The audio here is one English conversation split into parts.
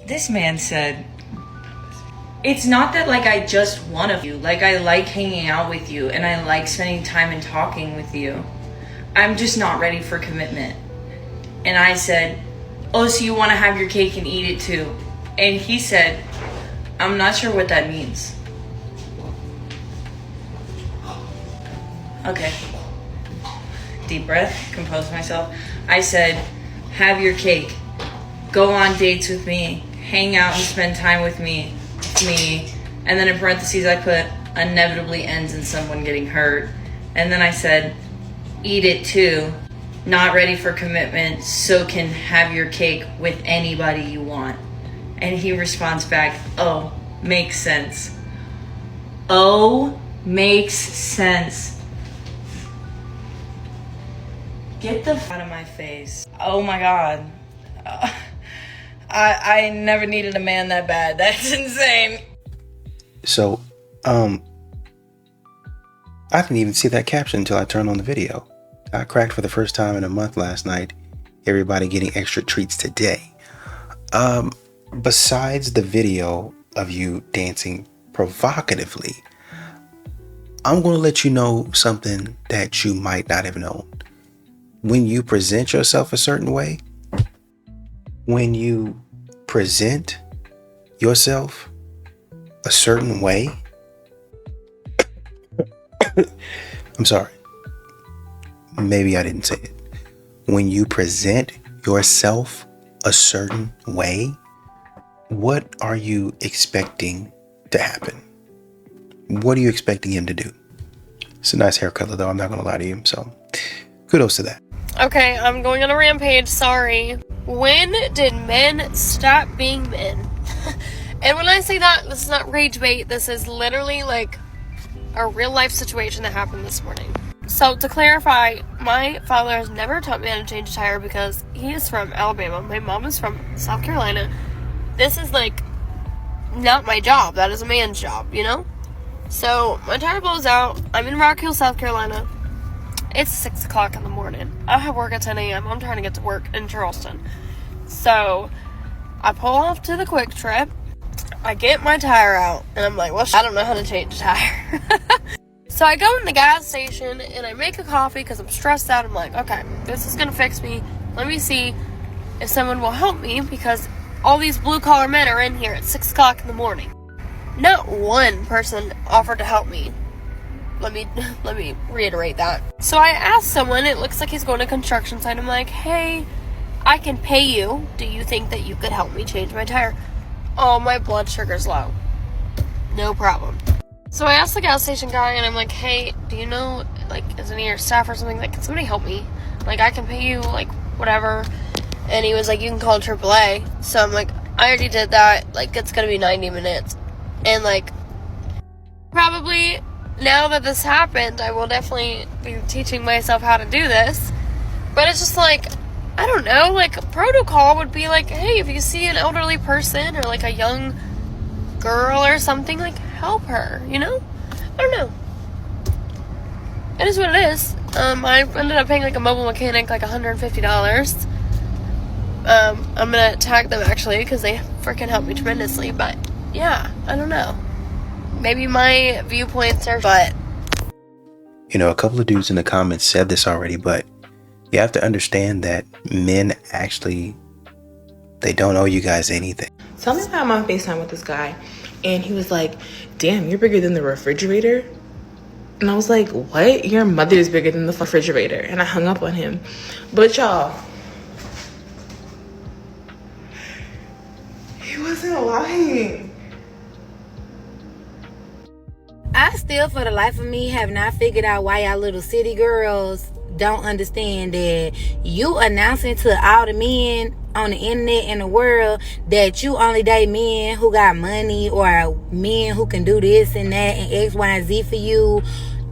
This man said, it's not that like I just want of you, like I like hanging out with you and I like spending time and talking with you. I'm just not ready for commitment. And I said, oh, so you want to have your cake and eat it too? And he said, I'm not sure what that means. Okay. Deep breath, compose myself. I said, have your cake. Go on dates with me. Hang out and spend time with me. And then in parentheses I put, inevitably ends in someone getting hurt. And then I said, eat it too. Not ready for commitment, so can have your cake with anybody you want. And he responds back, oh, makes sense. Oh, makes sense. Get the f out of my face. Oh my God. I never needed a man that bad. That's insane. So, I didn't even see that caption until I turned on the video. I cracked for the first time in a month last night. Everybody getting extra treats today. Besides the video of you dancing provocatively, I'm going to let you know something that you might not have known. When you present yourself a certain way, when you present yourself a certain way, I'm sorry. Maybe I didn't say it. When you present yourself a certain way, what are you expecting to happen? What are you expecting him to do? It's a nice hair color, though. I'm not going to lie to you. So kudos to that. Okay, I'm going on a rampage. Sorry. When did men stop being men? And when I say that, this is not rage bait. This is literally like a real life situation that happened this morning. So to clarify, my father has never taught me how to change a tire because he is from Alabama. My mom is from South Carolina. This is like not my job. That is a man's job, you know? So my tire blows out. I'm in Rock Hill, South Carolina. It's 6 o'clock in the morning. I have work at 10 a.m. I'm trying to get to work in Charleston. So I pull off to the Quick Trip. I get my tire out. And I'm like, well, I don't know how to change a tire. So I go in the gas station and I make a coffee because I'm stressed out. I'm like, okay, this is going to fix me. Let me see if someone will help me because all these blue collar men are in here at 6 o'clock in the morning. Not one person offered to help me. Let me reiterate that. So I asked someone, it looks like he's going to construction site. I'm like, hey, I can pay you. Do you think that you could help me change my tire? Oh, my blood sugar's low. No problem. So I asked the gas station guy and I'm like, hey, do you know, like, is any of your staff or something, like, can somebody help me? Like, I can pay you, like, whatever. And he was like, you can call AAA. So I'm like, I already did that. Like, it's gonna be 90 minutes. And, like, probably now that this happened, I will definitely be teaching myself how to do this. But it's just like, I don't know, like, protocol would be like, hey, if you see an elderly person or, like, a young girl or something, like, help her, you know? I don't know. It is what it is. I ended up paying, like, a mobile mechanic, like, $150. I'm gonna tag them, actually, because they freaking helped me tremendously. But, yeah, I don't know. Maybe my viewpoints are, but... You know, a couple of dudes in the comments said this already, but you have to understand that men actually, they don't owe you guys anything. Tell me about my FaceTime with this guy, and he was like, damn, you're bigger than the refrigerator? And I was like, what? Your mother is bigger than the refrigerator. And I hung up on him. But y'all, he wasn't lying. I still, for the life of me, have not figured out why y'all little city girls don't understand that you announcing to all the men on the internet in the world that you only date men who got money or men who can do this and that and X, Y, and Z for you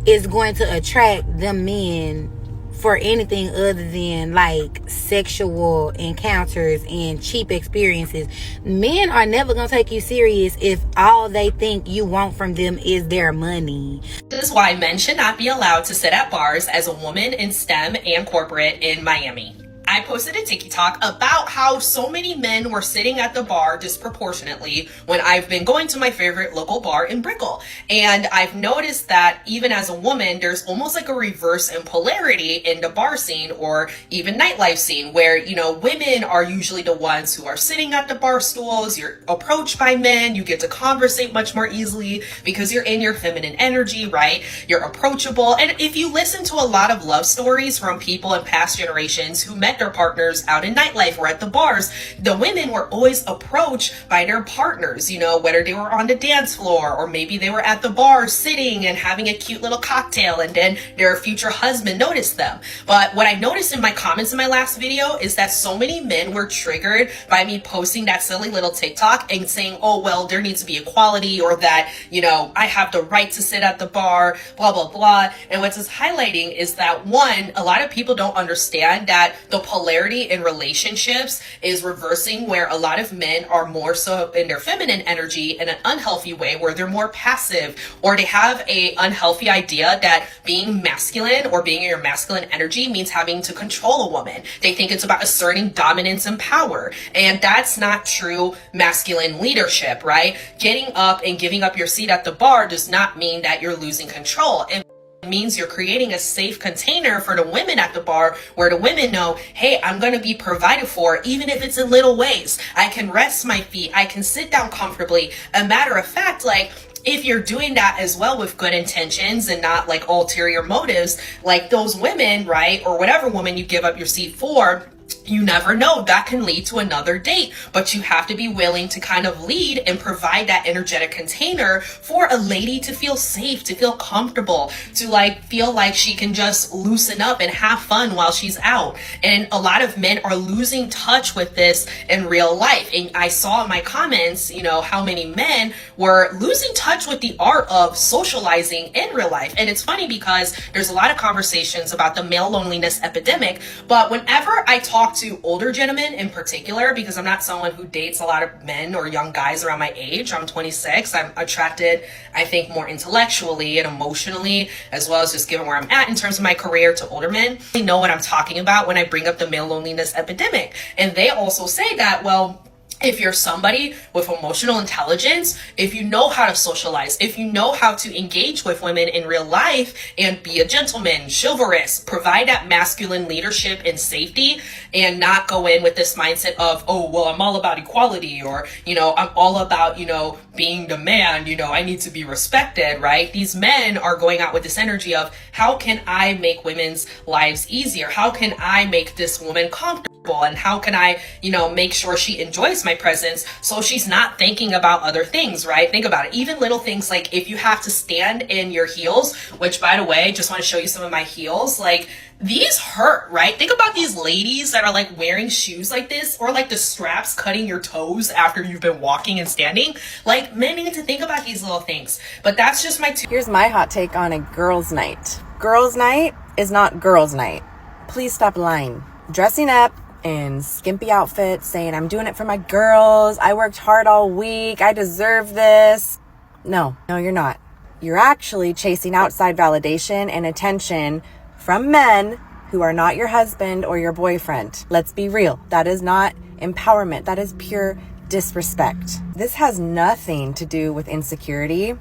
is going to attract the men for anything other than like sexual encounters and cheap experiences. Men are never gonna take you serious if all they think you want from them is their money. This is why men should not be allowed to sit at bars as a woman in STEM and corporate in Miami. I posted a TikTok about how so many men were sitting at the bar disproportionately when I've been going to my favorite local bar in Brickell. And I've noticed that even as a woman, there's almost like a reverse in polarity in the bar scene or even nightlife scene where, you know, women are usually the ones who are sitting at the bar stools. You're approached by men. You get to conversate much more easily because you're in your feminine energy, right? You're approachable. And if you listen to a lot of love stories from people in past generations who met their partners out in nightlife or at the bars, the women were always approached by their partners, you know, whether they were on the dance floor or maybe they were at the bar sitting and having a cute little cocktail, and then their future husband noticed them. But what I noticed in my comments in my last video is that so many men were triggered by me posting that silly little TikTok and saying, oh, well, there needs to be equality, or that, you know, I have the right to sit at the bar, blah, blah, blah. And what's just highlighting is that, one, a lot of people don't understand that the polarity in relationships is reversing, where a lot of men are more so in their feminine energy in an unhealthy way, where they're more passive, or they have a unhealthy idea that being masculine or being in your masculine energy means having to control a woman. They think it's about asserting dominance and power, and that's not true masculine leadership, right? Getting up and giving up your seat at the bar does not mean that you're losing control. It means you're creating a safe container for the women at the bar, where the women know, hey, I'm going to be provided for, even if it's in little ways. I can rest my feet. I can sit down comfortably. A matter of fact, like, if you're doing that as well with good intentions and not like ulterior motives, like those women, right, or whatever woman you give up your seat for, you never know, that can lead to another date. But you have to be willing to kind of lead and provide that energetic container for a lady to feel safe, to feel comfortable, to like feel like she can just loosen up and have fun while she's out. And a lot of men are losing touch with this in real life. And I saw in my comments, you know, how many men were losing touch with the art of socializing in real life. And it's funny because there's a lot of conversations about the male loneliness epidemic, but whenever I talk to older gentlemen in particular, because I'm not someone who dates a lot of men or young guys around my age. I'm 26. I'm attracted, I think, more intellectually and emotionally, as well as just given where I'm at in terms of my career, to older men. They know what I'm talking about when I bring up the male loneliness epidemic. And they also say that, well, if you're somebody with emotional intelligence, if you know how to socialize, if you know how to engage with women in real life and be a gentleman, chivalrous, provide that masculine leadership and safety, and not go in with this mindset of, oh, well, I'm all about equality, or, you know, I'm all about, you know, being the man, you know, I need to be respected, right? These men are going out with this energy of, how can I make women's lives easier? How can I make this woman comfortable? And how can I, you know, make sure she enjoys my presence so she's not thinking about other things, right? Think about it. Even little things like if you have to stand in your heels, which, by the way, just want to show you some of my heels, like these hurt, right? Think about these ladies that are like wearing shoes like this, or like the straps cutting your toes after you've been walking and standing. Like, men need to think about these little things. But that's just my Here's my hot take on a girls' night. Girls' night is not girls' night. Please stop lying. Dressing up in skimpy outfits, saying I'm doing it for my girls, I worked hard all week, I deserve this. No, you're not. You're actually chasing outside validation and attention from men who are not your husband or your boyfriend. Let's be real. That is not empowerment. That is pure disrespect. This has nothing to do with insecurity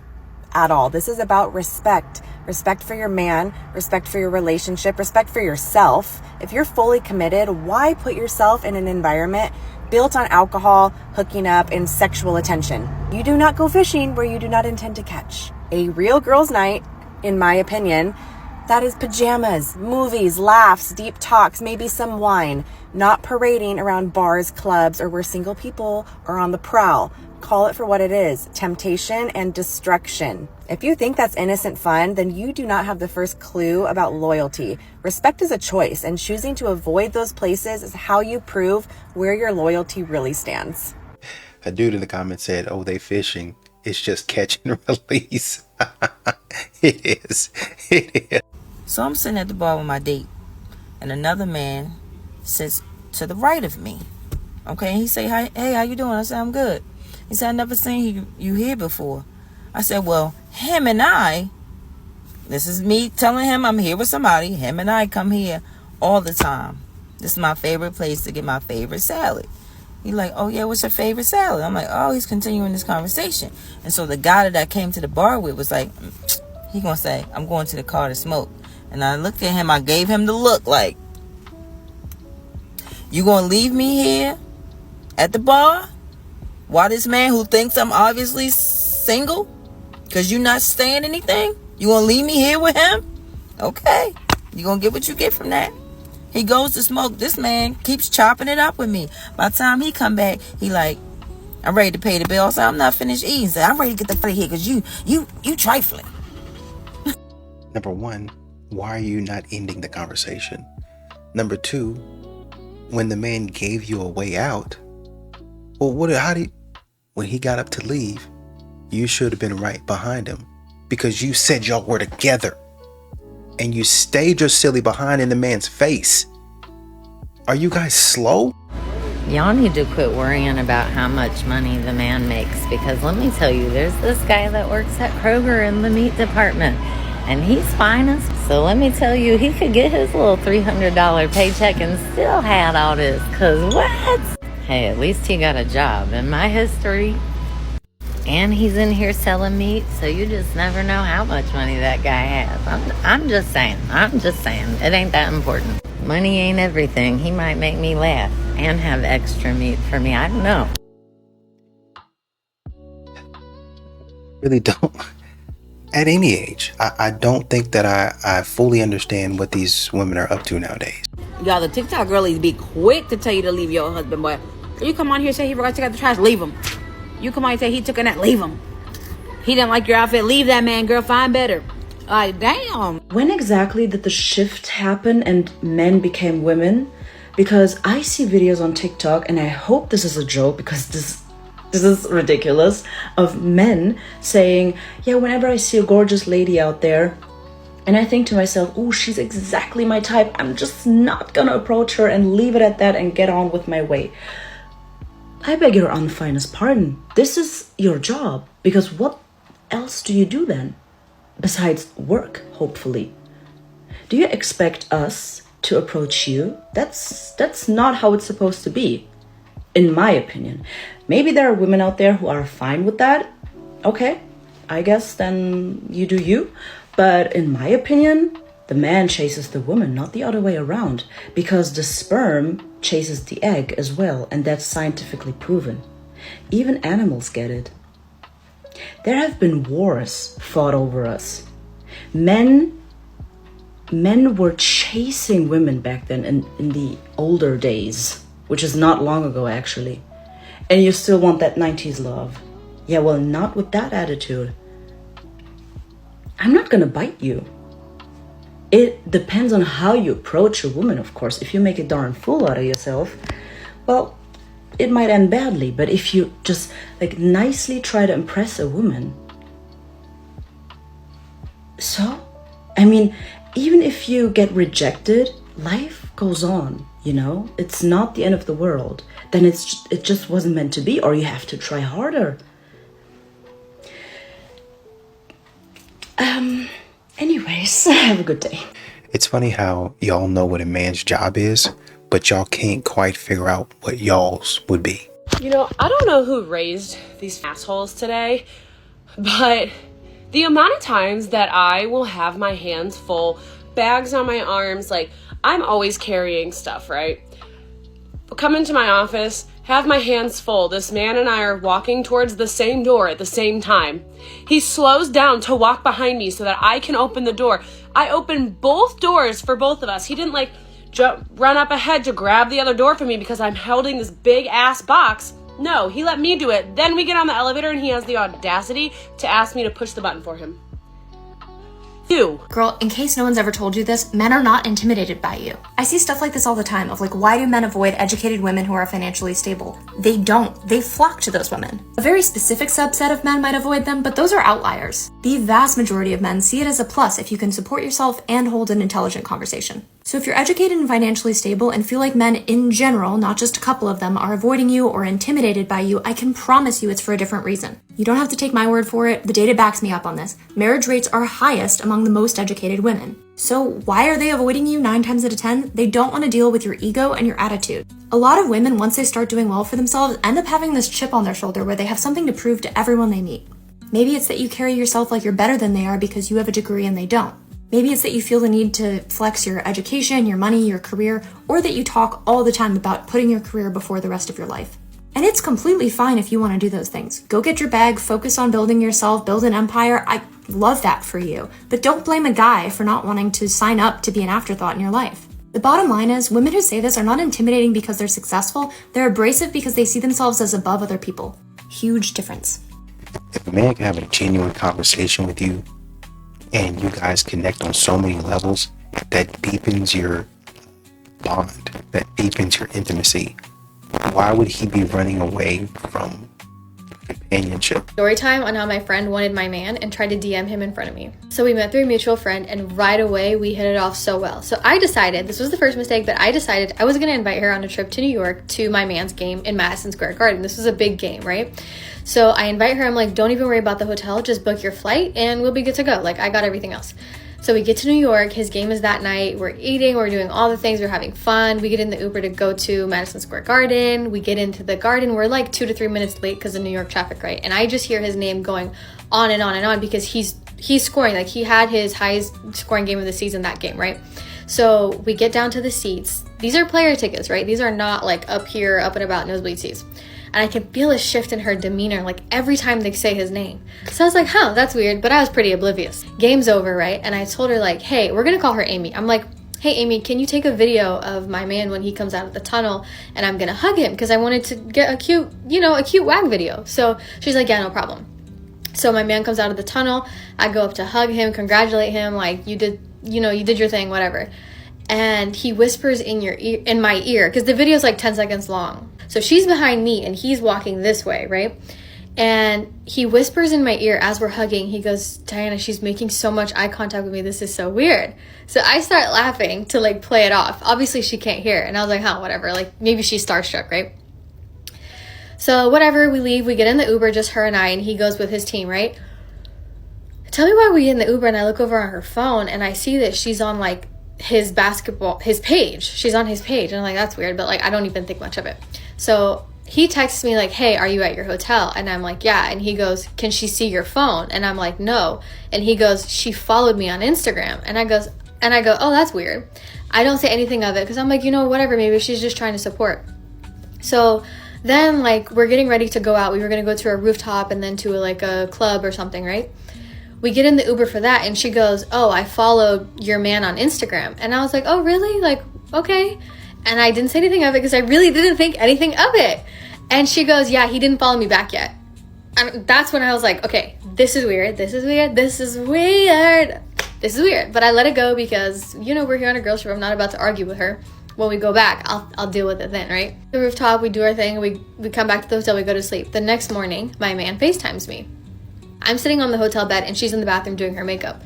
at all. This is about respect. Respect for your man, respect for your relationship, respect for yourself. If you're fully committed, why put yourself in an environment built on alcohol, hooking up, and sexual attention? You do not go fishing where you do not intend to catch. A real girls' night, in my opinion, that is pajamas, movies, laughs, deep talks, maybe some wine, not parading around bars, clubs, or where single people are on the prowl. Call it for what it is, temptation and destruction. If you think that's innocent fun, then you do not have the first clue about loyalty. Respect is a choice, and choosing to avoid those places is how you prove where your loyalty really stands. A dude in the comments said, oh, they fishing. It's just catch and release. It is. So I'm sitting at the bar with my date, and another man sits to the right of me. Okay, and he say, hey, how you doing? I said, I'm good. He said, I never seen you here before. I said, well, him and I, this is me telling him I'm here with somebody. Him and I come here all the time. This is my favorite place to get my favorite salad. He like, oh yeah, what's your favorite salad? I'm like, oh, he's continuing this conversation. And so the guy that I came to the bar with was like, he gonna say, I'm going to the car to smoke. And I looked at him, I gave him the look like, you gonna leave me here at the bar while this man who thinks I'm obviously single, because you not saying anything, you gonna leave me here with him? Okay, you gonna get what you get from that. He goes to smoke. This man keeps chopping it up with me. By the time he come back, he like, I'm ready to pay the bill. So I'm not finished eating. So I'm ready to get the fuck out of here because you trifling. Number one, why are you not ending the conversation? Number two, when the man gave you a way out, well, when he got up to leave, you should have been right behind him because you said y'all were together and you stayed your silly behind in the man's face. Are you guys slow? Y'all need to quit worrying about how much money the man makes, because let me tell you, there's this guy that works at Kroger in the meat department and he's finest. So let me tell you, he could get his little $300 paycheck and still had all this, cause what? Hey, at least he got a job. In my history, and he's in here selling meat, so you just never know how much money that guy has. I'm just saying. It ain't that important. Money ain't everything. He might make me laugh and have extra meat for me. I don't know. Really don't. At any age, I don't think that I fully understand what these women are up to nowadays. Y'all, the TikTok girlies be quick to tell you to leave your husband, boy. You come on here and say he forgot to take out the trash, leave him. You come on and say he took a nap, leave him. He didn't like your outfit, leave that man, girl, find better. Like, damn. When exactly did the shift happen and men became women? Because I see videos on TikTok, and I hope this is a joke because this is ridiculous, of men saying, yeah, whenever I see a gorgeous lady out there and I think to myself, oh, she's exactly my type, I'm just not gonna approach her and leave it at that and get on with my way. I beg your unfinest pardon. This is your job, because what else do you do then? Besides work, hopefully. Do you expect us to approach you? That's not how it's supposed to be, in my opinion. Maybe there are women out there who are fine with that. Okay, I guess then you do you. But in my opinion, the man chases the woman, not the other way around, because the sperm chases the egg as well, and that's scientifically proven. Even animals get it. There have been wars fought over us. Men were chasing women back then in the older days, which is not long ago actually. And you still want that 90s love. Yeah, well, not with that attitude. I'm not gonna bite you. It depends on how you approach a woman, of course. If you make a darn fool out of yourself, well, it might end badly. But if you just like nicely try to impress a woman, so, I mean, even if you get rejected, life goes on, you know? It's not the end of the world. Then it just wasn't meant to be, or you have to try harder. Anyways, have a good day. It's funny how y'all know what a man's job is, but y'all can't quite figure out what y'all's would be. You know, I don't know who raised these assholes today, but the amount of times that I will have my hands full, bags on my arms, like I'm always carrying stuff, right? But come into my office, have my hands full. This man and I are walking towards the same door at the same time. He slows down to walk behind me so that I can open the door. I open both doors for both of us. He didn't like run up ahead to grab the other door for me because I'm holding this big ass box. No, he let me do it. Then we get on the elevator and he has the audacity to ask me to push the button for him. You. Girl, in case no one's ever told you this, men are not intimidated by you. I see stuff like this all the time of like, why do men avoid educated women who are financially stable? They don't. They flock to those women. A very specific subset of men might avoid them, but those are outliers. The vast majority of men see it as a plus if you can support yourself and hold an intelligent conversation. So if you're educated and financially stable and feel like men in general, not just a couple of them, are avoiding you or intimidated by you, I can promise you it's for a different reason. You don't have to take my word for it. The data backs me up on this. Marriage rates are highest among the most educated women. So why are they avoiding you 9 times out of 10? They don't want to deal with your ego and your attitude. A lot of women, once they start doing well for themselves, end up having this chip on their shoulder where they have something to prove to everyone they meet. Maybe it's that you carry yourself like you're better than they are because you have a degree and they don't. Maybe it's that you feel the need to flex your education, your money, your career, or that you talk all the time about putting your career before the rest of your life. And it's completely fine if you want to do those things. Go get your bag, focus on building yourself, build an empire. I love that for you. But don't blame a guy for not wanting to sign up to be an afterthought in your life. The bottom line is, women who say this are not intimidating because they're successful. They're abrasive because they see themselves as above other people. Huge difference. If a man can have a genuine conversation with you and you guys connect on so many levels, that deepens your bond, that deepens your intimacy, why would he be running away from companionship? Story time on how my friend wanted my man and tried to DM him in front of me. So we met through a mutual friend and right away we hit it off so well. So I decided, this was the first mistake, but I decided I was going to invite her on a trip to New York to my man's game in Madison Square Garden. This was a big game, right? So I invite her, I'm like, don't even worry about the hotel, just book your flight and we'll be good to go. Like, I got everything else. So we get to New York, his game is that night, we're eating, we're doing all the things, we're having fun. We get in the Uber to go to Madison Square Garden. We get into the garden, we're like 2 to 3 minutes late because of New York traffic, right? And I just hear his name going on and on and on because he's scoring. Like, he had his highest scoring game of the season that game, right? So we get down to the seats. These are player tickets, right? These are not like up here, up and about nosebleed seats. And I can feel a shift in her demeanor, like every time they say his name. So I was like, huh, that's weird, but I was pretty oblivious. Game's over, right? And I told her like, hey, we're gonna call her Amy. I'm like, hey, Amy, can you take a video of my man when he comes out of the tunnel and I'm gonna hug him? Because I wanted to get a cute, a cute wag video. So she's like, yeah, no problem. So my man comes out of the tunnel. I go up to hug him, congratulate him, like, you did your thing, whatever. And he whispers in my ear, because the video's like 10 seconds long. So she's behind me and he's walking this way, right? And he whispers in my ear as we're hugging. He goes, Diana, she's making so much eye contact with me. This is so weird. So I start laughing to like play it off. Obviously she can't hear. And I was like, huh, whatever. Like, maybe she's starstruck, right? So whatever, we leave. We get in the Uber, just her and I, and he goes with his team, right? Tell me why we get in the Uber and I look over on her phone and I see that she's on like his page. She's on his page. And I'm like, that's weird, but like, I don't even think much of it. So he texts me like, hey, are you at your hotel? And I'm like, yeah. And he goes, can she see your phone? And I'm like, no. And he goes, she followed me on Instagram. And I go, oh, that's weird. I don't say anything of it because I'm like, whatever, maybe she's just trying to support. So then like, we're getting ready to go out. We were going to go to a rooftop and then to like a club or something, right? We get in the Uber for that and she goes, oh, I followed your man on Instagram. And I was like, oh, really? Like, okay. And I didn't say anything of it because I really didn't think anything of it. And she goes, yeah, he didn't follow me back yet. And that's when I was like, okay, this is weird. This is weird. This is weird. This is weird. But I let it go because, we're here on a girls trip. I'm not about to argue with her. When we go back, I'll deal with it then, right? The rooftop, we do our thing. We come back to the hotel. We go to sleep. The next morning, my man FaceTimes me. I'm sitting on the hotel bed and she's in the bathroom doing her makeup.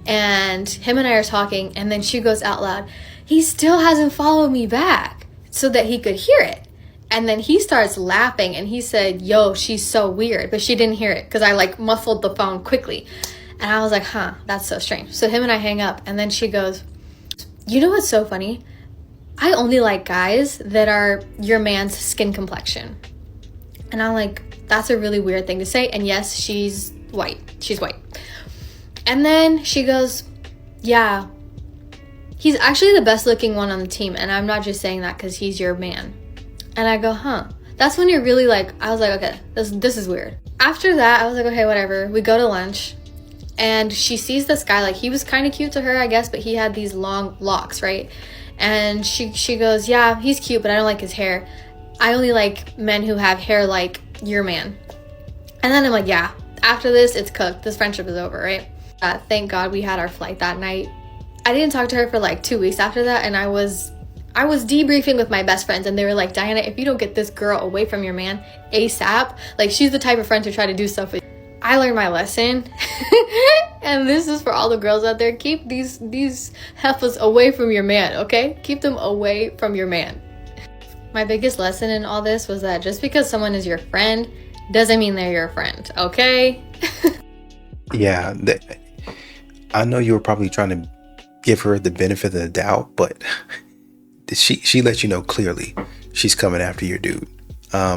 And him and I are talking and then she goes out loud, he still hasn't followed me back, so that he could hear it. And then he starts laughing and he said, yo, she's so weird. But she didn't hear it because I like muffled the phone quickly. And I was like, huh, that's so strange. So him and I hang up and then she goes, you know what's so funny? I only like guys that are your man's skin complexion. And I'm like, that's a really weird thing to say. And yes, she's white. She's white. And then she goes, yeah, he's actually the best looking one on the team. And I'm not just saying that because he's your man. And I go, huh. That's when you're really like, I was like, okay, this is weird. After that, I was like, okay, whatever. We go to lunch. And she sees this guy, like he was kind of cute to her, I guess, but he had these long locks, right? And she goes, yeah, he's cute, but I don't like his hair. I only like men who have hair like your man. And then I'm like, yeah, after this, it's cooked. This friendship is over, right? Thank God we had our flight that night. I didn't talk to her for like 2 weeks after that, and I was debriefing with my best friends, and they were like, Diana, if you don't get this girl away from your man ASAP, like she's the type of friend to try to do stuff with. I learned my lesson. And this is for all the girls out there. Keep these heifers away from your man, okay? Keep them away from your man. My biggest lesson in all this was that just because someone is your friend doesn't mean they're your friend, okay? Yeah, I know you were probably trying to give her the benefit of the doubt, but she lets you know clearly she's coming after your dude.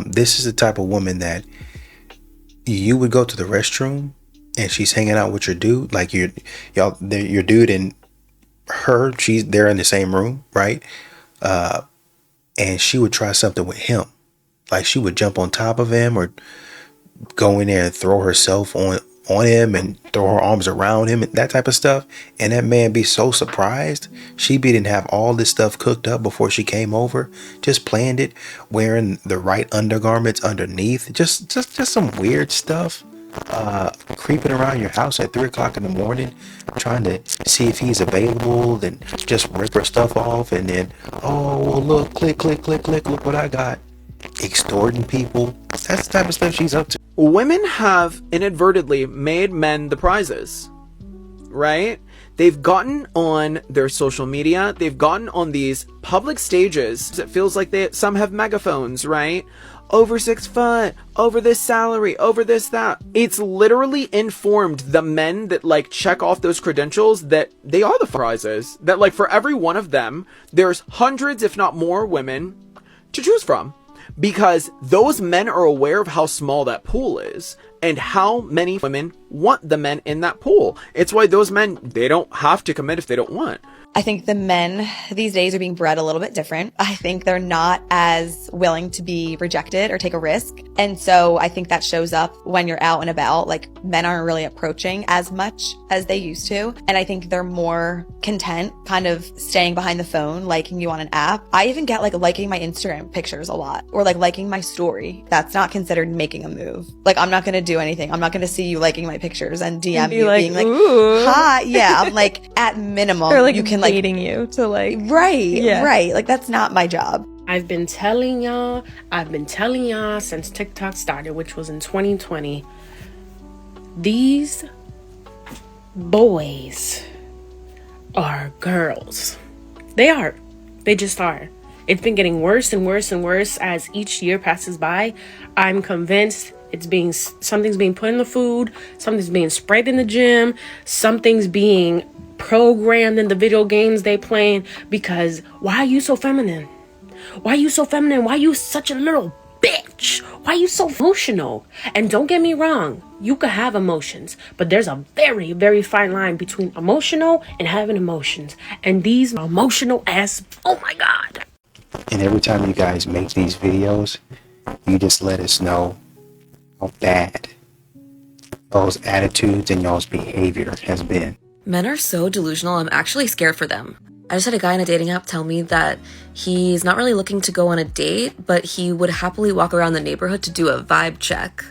This is the type of woman that you would go to the restroom and she's hanging out with your dude, like your dude and her, they're in the same room, right? And she would try something with him. Like she would jump on top of him or go in there and throw herself on him and throw her arms around him and that type of stuff. And that man be so surprised. She didn't have all this stuff cooked up before she came over. Just planned it, wearing the right undergarments underneath. Just some weird stuff. Creeping around your house at 3 o'clock in the morning, trying to see if he's available, then just rip her stuff off, and then, oh, well, look, click, look what I got. Extorting people. That's the type of stuff she's up to. Women have inadvertently made men the prizes, right? They've gotten on their social media. They've gotten on these public stages. It feels like some have megaphones, right? Over 6 foot, over this salary, over this, that. It's literally informed the men that like check off those credentials that they are the prizes. That like for every one of them, there's hundreds, if not more, women to choose from. Because those men are aware of how small that pool is and how many women want the men in that pool. It's why those men, they don't have to commit if they don't want. I think the men these days are being bred a little bit different. I think they're not as willing to be rejected or take a risk. And so I think that shows up when you're out and about. Like men aren't really approaching as much as they used to. And I think they're more content kind of staying behind the phone, liking you on an app. I even get like liking my Instagram pictures a lot or like liking my story. That's not considered making a move. Like I'm not going to do anything. I'm not going to see you liking my pictures and DM you being like, ooh, hi. Yeah. I'm like at minimum, or like you can dating you to like, right. Like that's not my job. I've been telling y'all since TikTok started, which was in 2020. These boys are girls. They are. They just are. It's been getting worse and worse and worse as each year passes by. I'm convinced something's being put in the food, something's being sprayed in the gym, something's being programmed in the video games they playing. Because why are you so feminine? Why are you so feminine? Why are you such a little bitch? Why are you so emotional? And don't get me wrong, you could have emotions, but there's a very, very fine line between emotional and having emotions. And these emotional ass, oh my God. And every time you guys make these videos, you just let us know how bad y'all's attitudes and y'all's behavior has been. Men are so delusional, I'm actually scared for them. I just had a guy on a dating app tell me that he's not really looking to go on a date, but he would happily walk around the neighborhood to do a vibe check.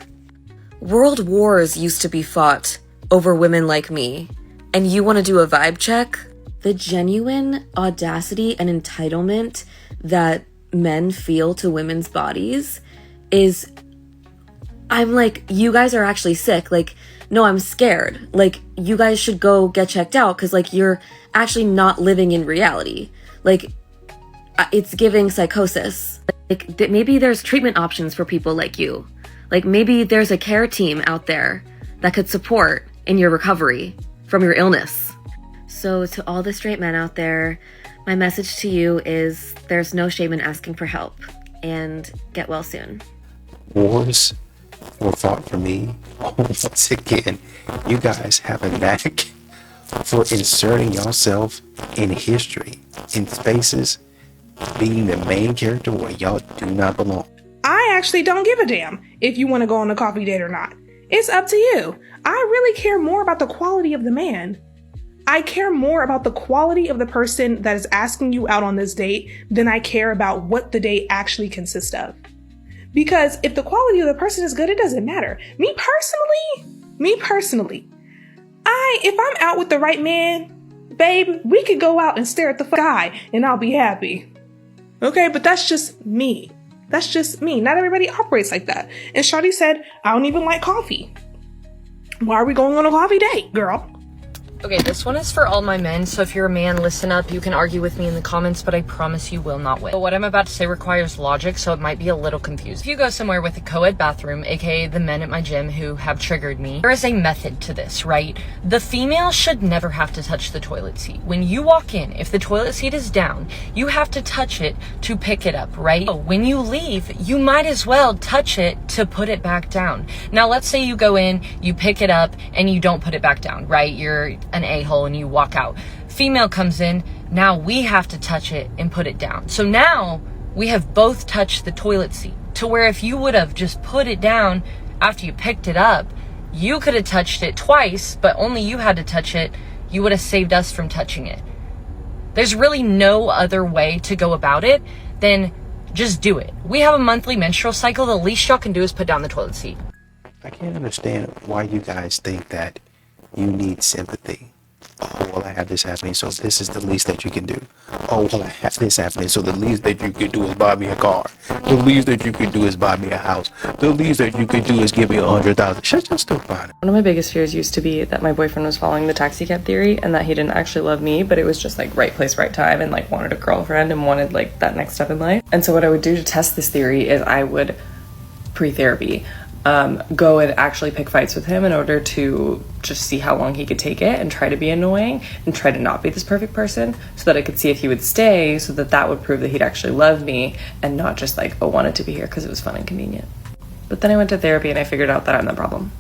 World wars used to be fought over women like me, and you want to do a vibe check? The genuine audacity and entitlement that men feel to women's bodies is, I'm like, you guys are actually sick. Like, no, I'm scared. Like, you guys should go get checked out because, like, you're actually not living in reality. Like, it's giving psychosis. Like, maybe there's treatment options for people like you. Like, maybe there's a care team out there that could support in your recovery from your illness. So, to all the straight men out there, my message to you is there's no shame in asking for help. And get well soon. Wars were fought for me. Once again, you guys have a knack for inserting yourself in history, in spaces, being the main character where y'all do not belong. I actually don't give a damn if you want to go on a coffee date or not. It's up to you. I really care more about the quality of the man. I care more about the quality of the person that is asking you out on this date than I care about what the date actually consists of. Because if the quality of the person is good, it doesn't matter. Me personally, if I'm out with the right man, babe, we could go out and stare at the sky and I'll be happy. Okay, but that's just me. That's just me. Not everybody operates like that. And Shawty said, I don't even like coffee. Why are we going on a coffee date, girl? Okay, this one is for all my men, so if you're a man, listen up. You can argue with me in the comments, but I promise you will not win. But what I'm about to say requires logic, so it might be a little confused. If you go somewhere with a co-ed bathroom, aka the men at my gym who have triggered me, there is a method to this, right? The female should never have to touch the toilet seat. When you walk in, if the toilet seat is down, you have to touch it to pick it up, right? When you leave, you might as well touch it to put it back down. Now, let's say you go in, you pick it up, and you don't put it back down, right? You're an a-hole and you walk out. Female comes in, now we have to touch it and put it down. So now we have both touched the toilet seat, to where if you would have just put it down after you picked it up, you could have touched it twice, but only you had to touch it. You would have saved us from touching it. There's really no other way to go about it than just do it. We have a monthly menstrual cycle. The least y'all can do is put down the toilet seat. I can't understand why you guys think that you need sympathy. Oh, well, I have this happening, so this is the least that you can do. Oh, well, I have this happening, so the least that you could do is buy me a car. The least that you could do is buy me a house. The least that you could do is give me $100,000. Shut your stupid mouth. One of my biggest fears used to be that my boyfriend was following the taxi cab theory and that he didn't actually love me, but it was just like right place, right time, and like wanted a girlfriend and wanted like that next step in life. And so what I would do to test this theory is I would pre-therapy go and actually pick fights with him in order to just see how long he could take it and try to be annoying and try to not be this perfect person so that I could see if he would stay, so that that would prove that he'd actually love me and not just like, oh, wanted to be here because it was fun and convenient. But then I went to therapy and I figured out that I'm the problem.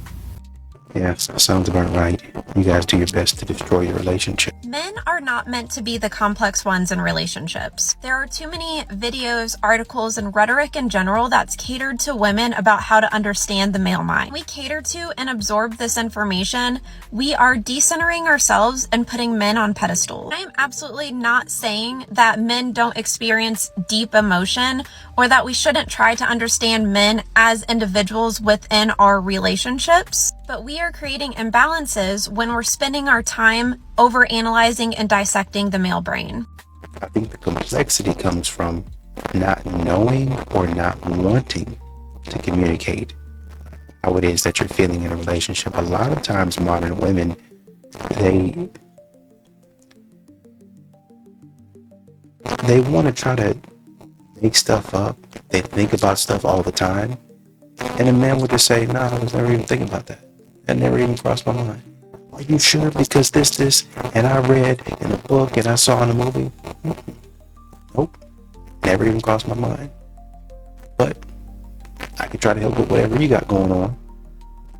Yeah, sounds about right. You guys do your best to destroy your relationship. Men are not meant to be the complex ones in relationships. There are too many videos, articles, and rhetoric in general that's catered to women about how to understand the male mind. We cater to and absorb this information. We are decentering ourselves and putting men on pedestals. I am absolutely not saying that men don't experience deep emotion or that we shouldn't try to understand men as individuals within our relationships. But we are creating imbalances when we're spending our time over-analyzing and dissecting the male brain. I think the complexity comes from not knowing or not wanting to communicate how it is that you're feeling in a relationship. A lot of times modern women, they want to try to make stuff up. They think about stuff all the time. And a man would just say, no, I was never even thinking about that. That never even crossed my mind. Are you sure? Because this, and I read in a book and I saw in a movie. Nope. Never even crossed my mind. But I could try to help with whatever you got going on.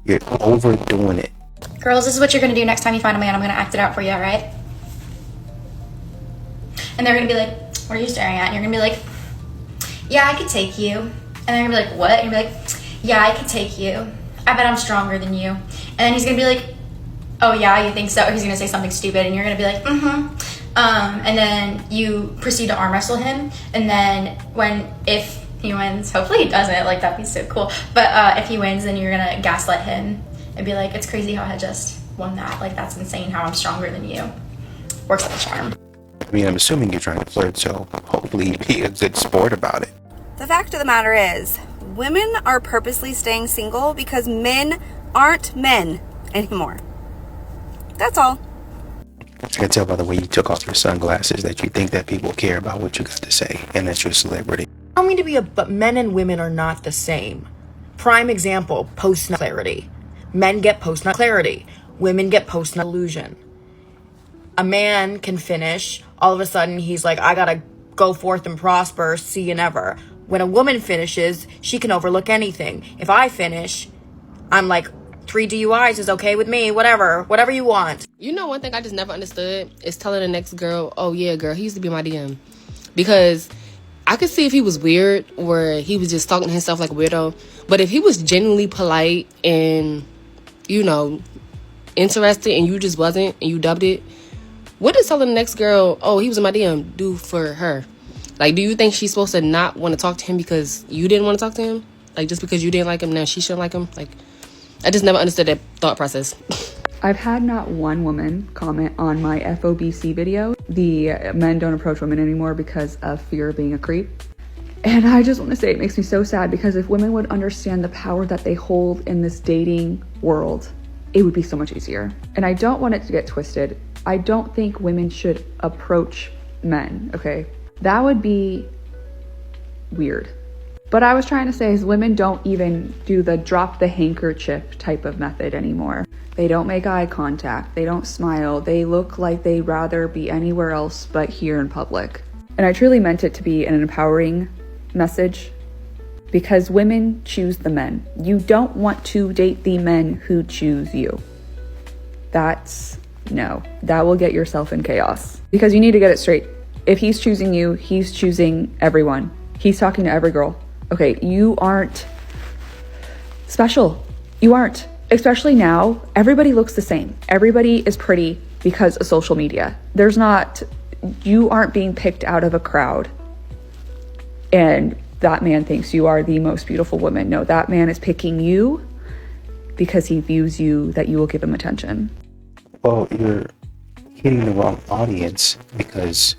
You're overdoing it. Girls, this is what you're going to do next time you find a man. I'm going to act it out for you, all right? And they're going to be like, what are you staring at? And you're going to be like, yeah, I could take you. And they're going to be like, what? And you're going to be like, yeah, I could take you. I bet I'm stronger than you. And then he's going to be like, oh yeah, you think so? Or he's going to say something stupid and you're going to be like, and then you proceed to arm wrestle him. And then if he wins, hopefully he doesn't, like that'd be so cool. But if he wins, then you're going to gaslight him and be like, it's crazy how I just won that. Like, that's insane how I'm stronger than you. Works like a charm. I mean, I'm assuming you're trying to flirt, so hopefully be a good sport about it. The fact of the matter is, women are purposely staying single because men aren't men anymore. That's all. I can tell by the way you took off your sunglasses that you think that people care about what you got to say and that you're a celebrity. I don't mean to be but men and women are not the same. Prime example, post-nut clarity. Men get post-nut clarity. Women get post-nut delusion. A man can finish, all of a sudden he's like, I gotta go forth and prosper, see you never. When a woman finishes, she can overlook anything. If I finish, I'm like, 3 DUIs is okay with me, whatever you want. You know, one thing I just never understood is telling the next girl, oh yeah, girl, he used to be my DM. Because I could see if he was weird or he was just talking to himself like a weirdo. But if he was genuinely polite and, you know, interested and you just wasn't and you dubbed it, what does telling the next girl, oh, he was in my DM, do for her? Like, do you think she's supposed to not want to talk to him because you didn't want to talk to him? Like, just because you didn't like him, now she shouldn't like him? Like, I just never understood that thought process. I've had not one woman comment on my FOBC video, the men don't approach women anymore because of fear of being a creep. And I just want to say it makes me so sad, because if women would understand the power that they hold in this dating world, it would be so much easier. And I don't want it to get twisted. I don't think women should approach men, okay? That would be weird. But I was trying to say is women don't even do the drop the handkerchief type of method anymore. They don't make eye contact. They don't smile. They look like they'd rather be anywhere else but here in public. And I truly meant it to be an empowering message because women choose the men. You don't want to date the men who choose you. No, that will get yourself in chaos because you need to get it straight. If he's choosing you, he's choosing everyone. He's talking to every girl. Okay, you aren't special. You aren't. Especially now, everybody looks the same. Everybody is pretty because of social media. You aren't being picked out of a crowd and that man thinks you are the most beautiful woman. No, that man is picking you because he views you that you will give him attention. Well, you're hitting the wrong audience because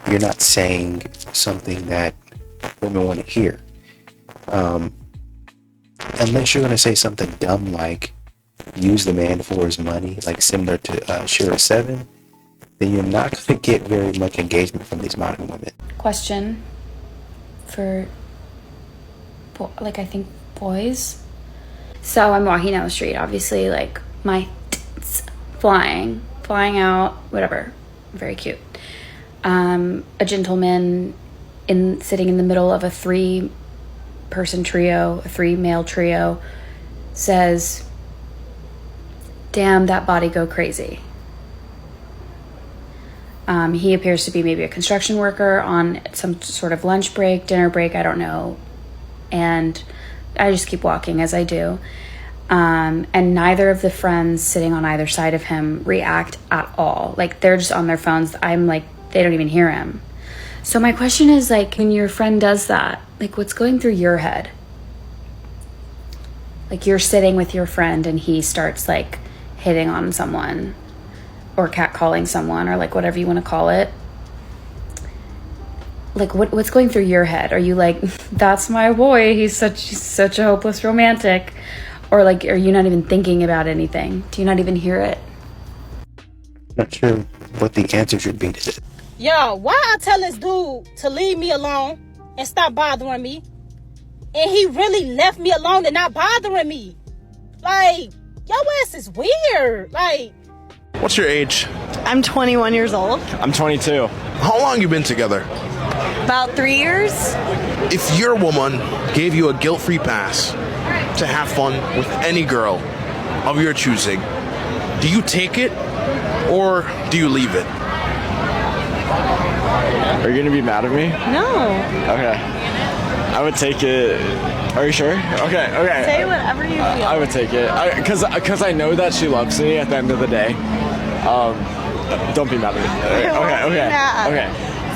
you're not saying something that women want to hear. Unless you're going to say something dumb like use the man for his money, like similar to Shira 7, then you're not going to get very much engagement from these modern women. Question for, I think boys. So I'm walking down the street, obviously, like my tits flying out, whatever, very cute. A gentleman sitting in the middle of a 3-person trio, a 3-male trio, says, "Damn, that body go crazy." He appears to be maybe a construction worker on some sort of lunch break, dinner break, I don't know. And I just keep walking as I do. And neither of the friends sitting on either side of him react at all. Like, they're just on their phones. I'm like, they don't even hear him. So my question is, like, when your friend does that, like, what's going through your head? Like, you're sitting with your friend and he starts, like, hitting on someone or catcalling someone or, like, whatever you want to call it. Like, what's going through your head? Are you like, that's my boy, he's such a hopeless romantic? Or, like, are you not even thinking about anything? Do you not even hear it? Not sure what the answer should be to this. Yo, why I tell this dude to leave me alone and stop bothering me, and he really left me alone and not bothering me? Like, your ass is weird. Like, what's your age? I'm 21 years old. I'm 22. How long you been together? About 3 years. If your woman gave you a guilt-free pass to have fun with any girl of your choosing, do you take it or do you leave it? Are you gonna be mad at me? No. Okay. I would take it. Are you sure? Okay. Say whatever you feel. I would take it. Because I know that she loves me at the end of the day. Don't be mad at me. Okay.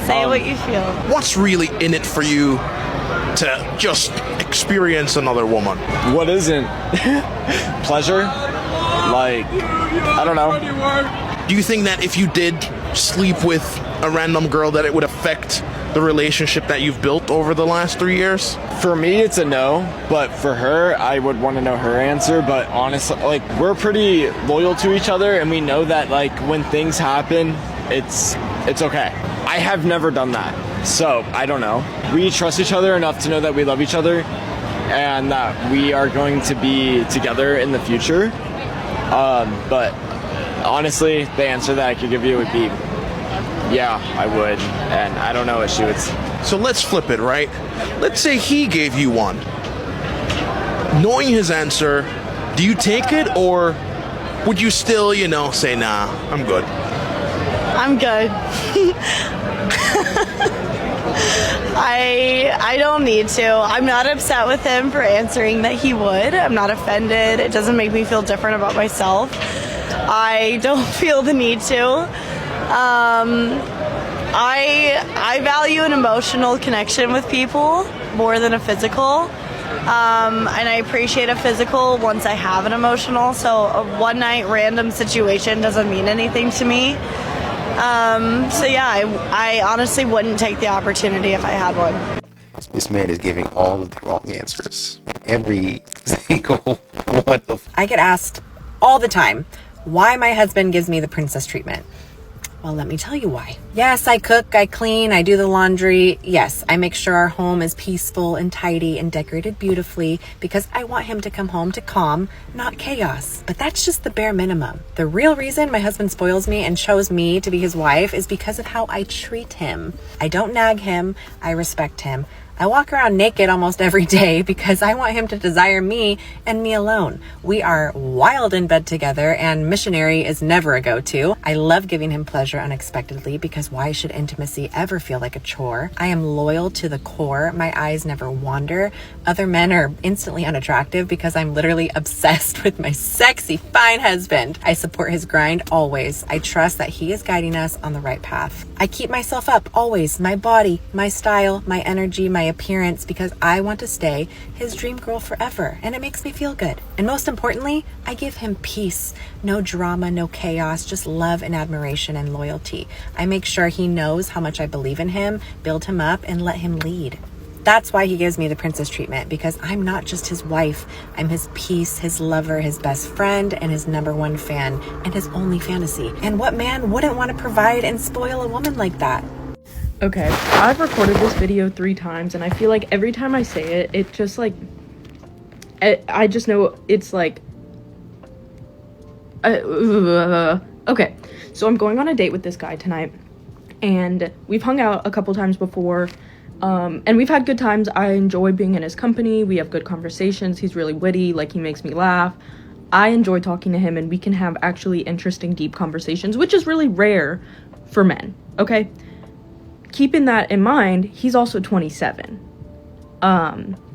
Say what you feel. What's really in it for you to just experience another woman? What isn't? Pleasure? Like, I don't know. Do you think that if you did sleep with a random girl that it would affect the relationship that you've built over the last 3 years? For me, it's a no, but for her, I would want to know her answer. But honestly, like, we're pretty loyal to each other, and we know that, like, when things happen, it's okay. I have never done that, so I don't know. We trust each other enough to know that we love each other and that we are going to be together in the future. But honestly, the answer that I could give you would be, yeah, I would, and I don't know what she would say. So let's flip it, right? Let's say he gave you one. Knowing his answer, do you take it, or would you still, say, nah, I'm good? I'm good. I don't need to. I'm not upset with him for answering that he would. I'm not offended. It doesn't make me feel different about myself. I don't feel the need to. I value an emotional connection with people more than a physical. And I appreciate a physical once I have an emotional. So a one night random situation doesn't mean anything to me. So yeah, I honestly wouldn't take the opportunity if I had one. This man is giving all of the wrong answers. Every single one of them. I get asked all the time why my husband gives me the princess treatment. Well, let me tell you why. Yes, I cook, I clean, I do the laundry. Yes, I make sure our home is peaceful and tidy and decorated beautifully because I want him to come home to calm, not chaos. But that's just the bare minimum. The real reason my husband spoils me and chose me to be his wife is because of how I treat him. I don't nag him, I respect him. I walk around naked almost every day because I want him to desire me and me alone. We are wild in bed together and missionary is never a go-to. I love giving him pleasure unexpectedly because why should intimacy ever feel like a chore? I am loyal to the core. My eyes never wander. Other men are instantly unattractive because I'm literally obsessed with my sexy, fine husband. I support his grind always. I trust that he is guiding us on the right path. I keep myself up always, my body, my style, my energy, my appearance, because I want to stay his dream girl forever, and it makes me feel good. And most importantly, I give him peace. No drama, no chaos, just love and admiration and loyalty. I make sure he knows how much I believe in him, build him up, and let him lead. That's why he gives me the princess treatment, because I'm not just his wife. I'm his peace, his lover, his best friend, and his #1 fan, and his only fantasy. And what man wouldn't want to provide and spoil a woman like that? Okay, I've recorded this video 3 times, and I feel like every time I say it, it just like, I just know it's like, okay, so I'm going on a date with this guy tonight, and we've hung out a couple times before, and we've had good times. I enjoy being in his company. We have good conversations. He's really witty, like he makes me laugh. I enjoy talking to him, and we can have actually interesting, deep conversations, which is really rare for men, okay? Keeping that in mind, he's also 27.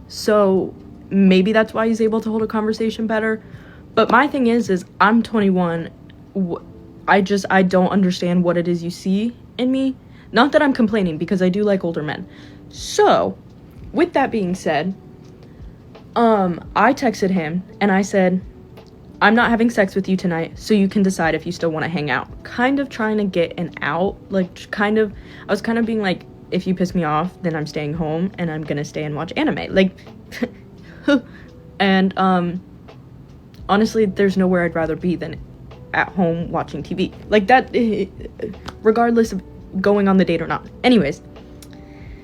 So maybe that's why he's able to hold a conversation better. But my thing is I'm 21. I don't understand what it is you see in me. Not that I'm complaining, because I do like older men. So, with that being said, I texted him and I said, I'm not having sex with you tonight, so you can decide if you still want to hang out. Kind of trying to get an out, I was kind of being like, if you piss me off, then I'm staying home and I'm gonna stay and watch anime. Like, and, honestly, there's nowhere I'd rather be than at home watching TV. Like that, regardless of going on the date or not. Anyways,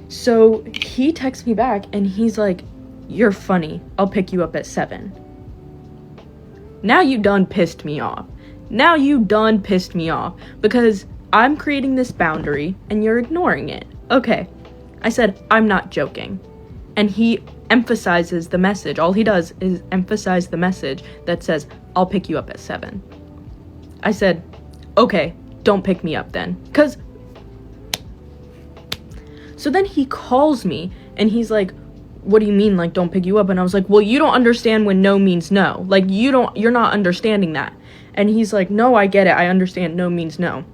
so he texts me back and he's like, you're funny, I'll pick you up at 7. Now you done pissed me off. Because I'm creating this boundary and you're ignoring it. Okay, I said, I'm not joking. And he emphasizes the message. All he does is emphasize the message that says, I'll pick you up at 7. I said, okay, don't pick me up then. So then he calls me and he's like, what do you mean, like, don't pick you up? And I was like, well, you don't understand when no means no. Like, you're not understanding that. And he's like, no, I get it. I understand no means no.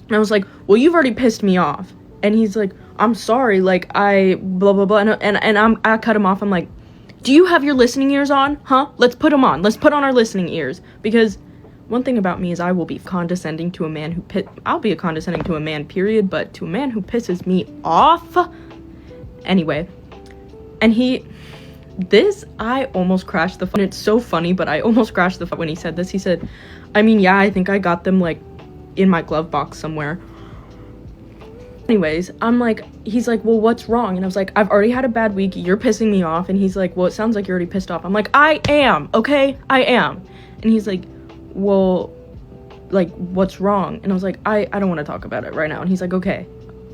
And I was like, well, you've already pissed me off. And he's like, I'm sorry, like, I blah, blah, blah. And I cut him off. I'm like, do you have your listening ears on? Huh? Let's put them on. Let's put on our listening ears. Because one thing about me is I will be condescending to a man who I'll be condescending to a man, period. But to a man who pisses me off. Anyway. And I almost crashed the phone. It's so funny, but I almost crashed the phone when he said this. He said, I mean, yeah, I think I got them, like, in my glove box somewhere. Anyways, he's like, well, what's wrong? And I was like, I've already had a bad week. You're pissing me off. And he's like, well, it sounds like you're already pissed off. I'm like, I am, okay? I am. And he's like, well, like, what's wrong? And I was like, I don't want to talk about it right now. And he's like, okay,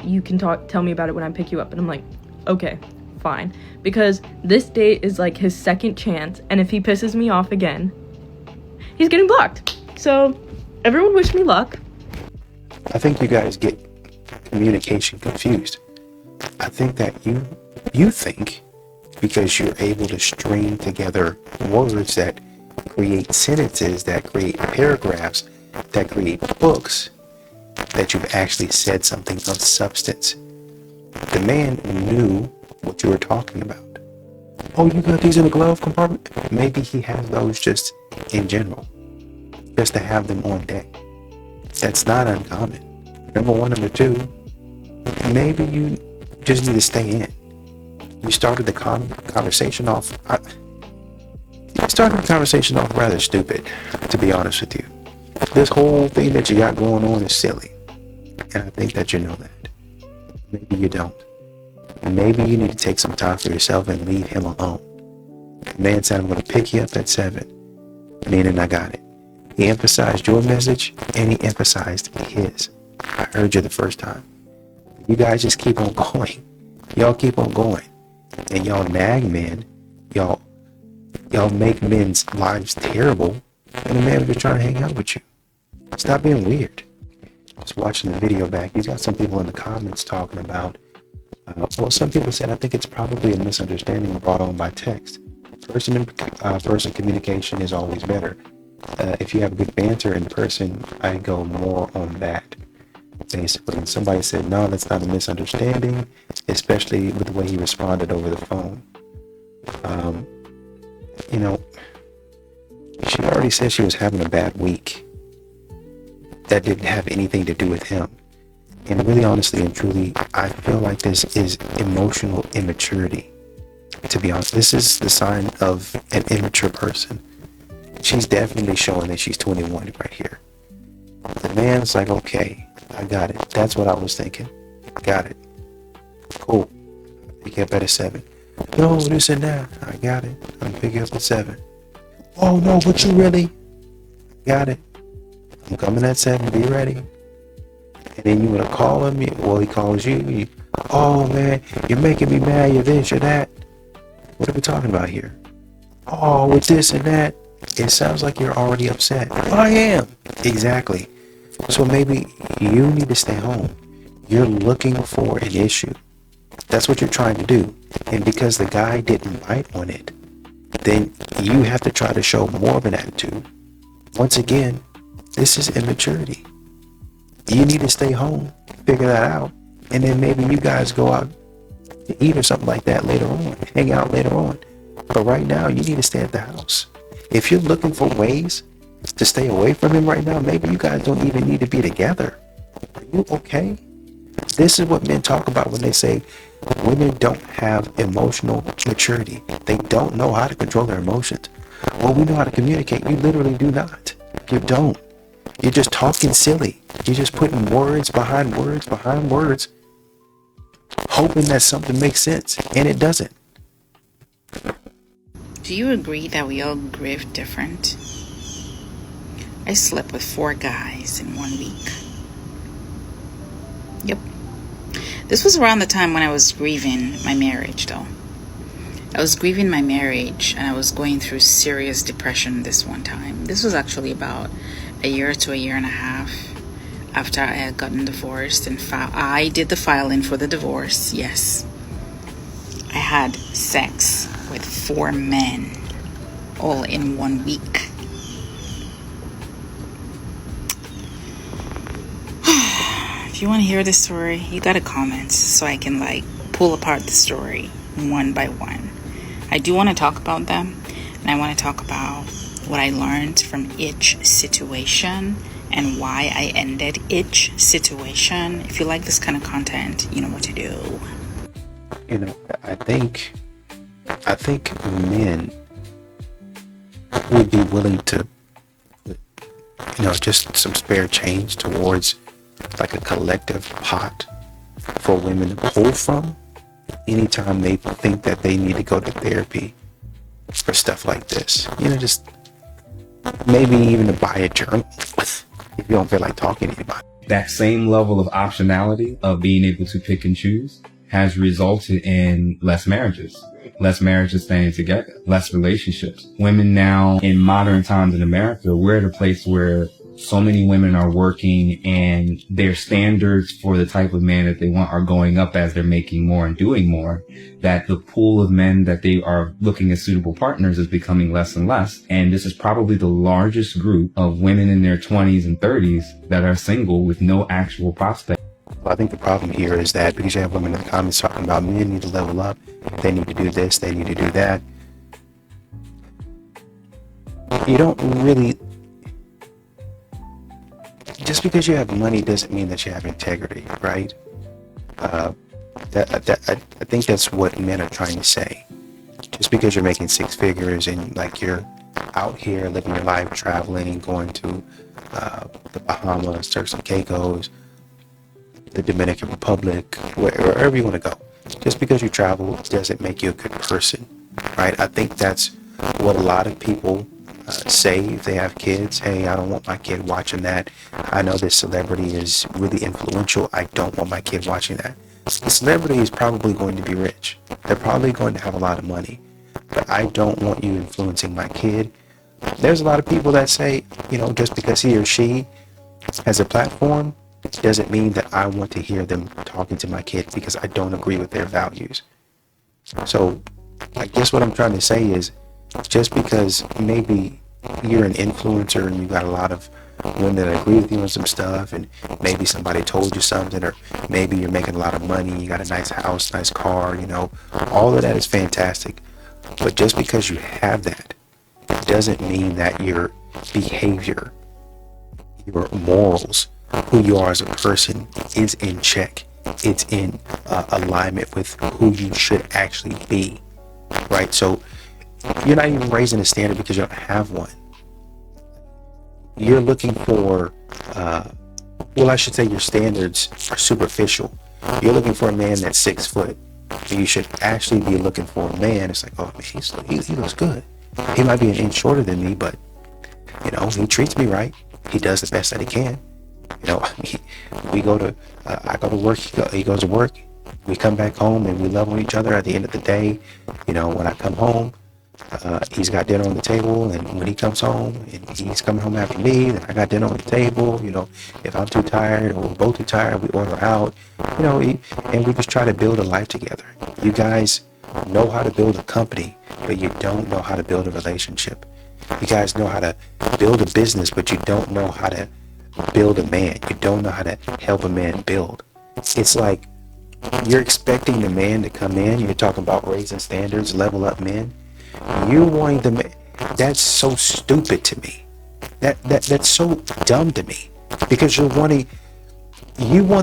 you can tell me about it when I pick you up. And I'm like, okay, fine. Because this date is like his second chance. And if he pisses me off again, he's getting blocked. So everyone wish me luck. I think you guys get communication confused. I think that you think because you're able to string together words that create sentences, that create paragraphs, that create books, that you've actually said something of substance. The man knew what you were talking about. Oh, you got these in the glove compartment? Maybe he has those just in general, just to have them on deck. That's not uncommon. Number one. Number two, maybe you just need to stay in. You started the conversation off. started the conversation off rather stupid, to be honest with you. This whole thing that you got going on is silly. And I think that you know that. Maybe you don't. Maybe you need to take some time for yourself and leave him alone. The man said, I'm going to pick you up at 7. Meaning I got it. He emphasized your message and he emphasized his. I heard you the first time. You guys just keep on going. Y'all keep on going. And y'all nag men. Y'all make men's lives terrible. And the man was just trying to hang out with you. Stop being weird. Just watching the video back. He's got some people in the comments talking about, well, some people said, I think it's probably a misunderstanding brought on by text. Person communication is always better. If you have good banter in person, I go more on that. Basically, and somebody said, no, that's not a misunderstanding, especially with the way he responded over the phone. She already said she was having a bad week. That didn't have anything to do with him. And really, honestly and truly, I feel like this is emotional immaturity. To be honest, this is the sign of an immature person. She's definitely showing that she's 21 right here. The man's like, okay, I got it. That's what I was thinking. Got it. Cool. Pick you up at a 7. No, this and that. I got it. I'm picking you up at 7. Oh no, but you really? Got it. I'm coming at 7. Be ready. And then you want to call him. Well, he calls you. Oh man, you're making me mad. You're this, you're that. What are we talking about here? Oh, it's this and that. It sounds like you're already upset. I am. Exactly. So maybe you need to stay home. You're looking for an issue. That's what you're trying to do. And because the guy didn't bite on it, then you have to try to show more of an attitude. Once again, this is immaturity. You need to stay home, figure that out, and then maybe you guys go out to eat or something like that later on, hang out later on. But right now, you need to stay at the house. If you're looking for ways to stay away from him right now, maybe you guys don't even need to be together. Are you okay? This is what men talk about when they say women don't have emotional maturity. They don't know how to control their emotions. Well, we know how to communicate. You literally do not. You don't. You're just talking silly. You're just putting words behind words behind words, hoping that something makes sense, and it doesn't. Do you agree that we all grieve different? I slept with 4 guys in 1 week. Yep. This was around the time when I was grieving my marriage, though. I was grieving my marriage, and I was going through serious depression this one time. This was actually about a year to a year and a half after I had gotten divorced, and I did the filing for the divorce. Yes. I had sex with 4 men, all in 1 week. If you want to hear the story, you gotta comment so I can pull apart the story one by one. I do want to talk about them, and I want to talk about what I learned from each situation and why I ended each situation. If you like this kind of content, you know what to do. I think men would be willing to, just some spare change towards like a collective pot for women to pull from anytime they think that they need to go to therapy for stuff like this. Just maybe even to buy a journal if you don't feel like talking to anybody. That same level of optionality of being able to pick and choose has resulted in less marriages staying together, less relationships. Women now in modern times in America, we're at a place where so many women are working and their standards for the type of man that they want are going up as they're making more and doing more, that the pool of men that they are looking as suitable partners is becoming less and less. And this is probably the largest group of women in their 20s and 30s that are single with no actual prospect. Well, I think the problem here is that because you have women in the comments talking about men need to level up, they need to do this, they need to do that. You don't really... Just because you have money doesn't mean that you have integrity, right? I think that's what men are trying to say. Just because you're making 6 figures and you're out here living your life, traveling, going to the Bahamas, Turks and Caicos, the Dominican Republic, wherever you want to go. Just because you travel doesn't make you a good person, right? I think that's what a lot of people say if they have kids. Hey, I don't want my kid watching that. I know this celebrity is really influential. I don't want my kid watching that. The celebrity is probably going to be rich. They're probably going to have a lot of money. But I don't want you influencing my kid. There's a lot of people that say, just because he or she has a platform doesn't mean that I want to hear them talking to my kid because I don't agree with their values. So I guess what I'm trying to say is, just because maybe you're an influencer and you got a lot of women that agree with you on some stuff, and maybe somebody told you something, or maybe you're making a lot of money, you got a nice house, nice car, all of that is fantastic. But just because you have that doesn't mean that your behavior, your morals, who you are as a person is in check. It's in alignment with who you should actually be, right? So you're not even raising a standard because you don't have one. You're looking for, I should say your standards are superficial. You're looking for a man that's 6 foot. You should actually be looking for a man. It's like, oh man, he looks good. He might be an inch shorter than me, but he treats me right. He does the best that he can. I go to work, he goes to work, we come back home and we love on each other. At the end of the day, when I come home, he's got dinner on the table, and when he comes home and he's coming home after me, then I got dinner on the table. If I'm too tired or we're both too tired, we order out, and we just try to build a life together. You guys know how to build a company, but you don't know how to build a relationship. You guys know how to build a business, but you don't know how to build a man. You don't know how to help a man build. It's like you're expecting the man to come in. You're talking about raising standards, level up men. You're wanting the man. That's so stupid to me. That's so dumb to me, because you want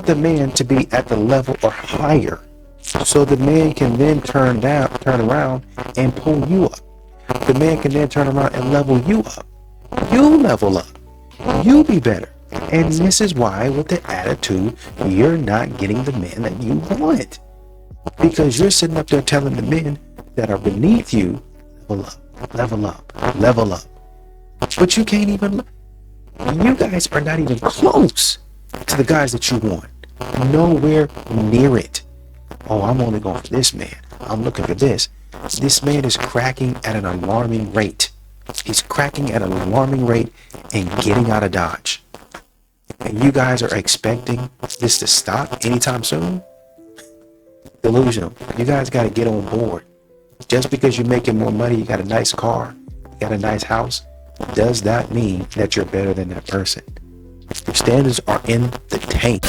the man to be at the level or higher, so the man can then turn around and pull you up. The man can then turn around and level you up. You level up. You be better. And this is why, with the attitude, you're not getting the men that you want. Because you're sitting up there telling the men that are beneath you, level up, level up, level up. But you can't even, you guys are not even close to the guys that you want. Nowhere near it. Oh, I'm only going for this man. I'm looking for this. This man is cracking at an alarming rate. He's cracking at an alarming rate and getting out of Dodge. And you guys are expecting this to stop anytime soon? Delusional. You guys got to get on board. Just because you're making more money, you got a nice car, you got a nice house, does that mean that you're better than that person? Your standards are in the tank.